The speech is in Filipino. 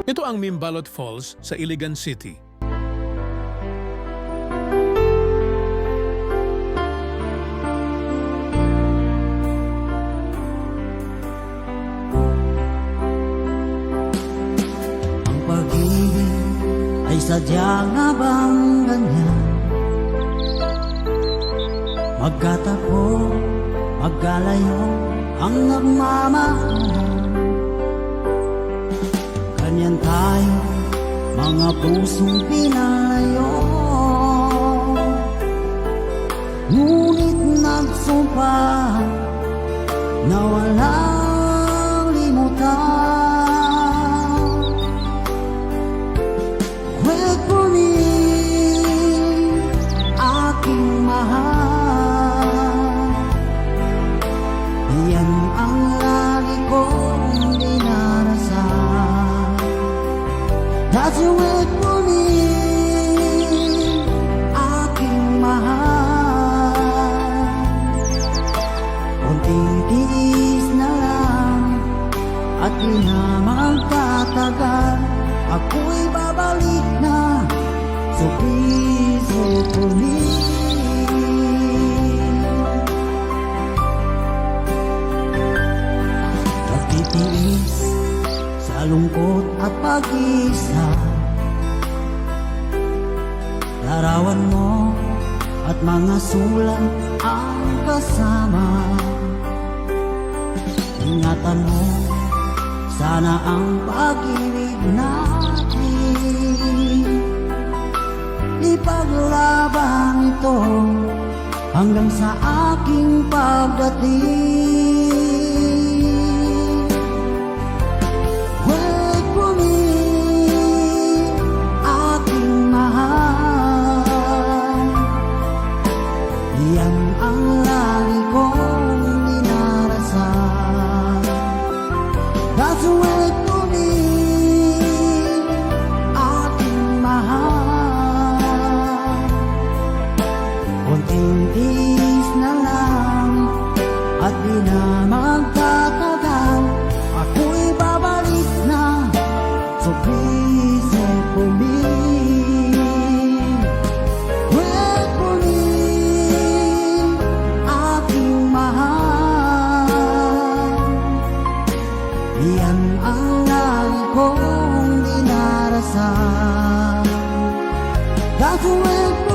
Ito ang Mimbalot Falls sa Iligan City. Ang pag-ibig ay sadyang nga bang ganyan? Magkatapo, magkalayo ang nagmamahalan. Ganyan tayo, mga pusong pinalayo. Ngunit nagsumpa na walang limutan. Wait for me, aking mahal. Yan ang lagi kong dinarasal. That you wait for me, aking mahal. Kunting tiis na lang at di na magtatagal. Ako'y babalik na, so please wait for me. Nagtitiis sa lungkot at pag-isa, larawan mo at mga sulat ang kasama. Ingatan mo, sana ang pag-ibig natin ipaglaban ito hanggang sa aking pagdating. Wait for me, aking mahal. Yan ang lagi kong dinarasal. That's wait for me, aking mahal. Kunting tiis na lang at di na magtatagal. Ako'y babalik na, so please wait for me. Wait for me, aking mahal. Yan ang lagi kong dinarasal. That's wait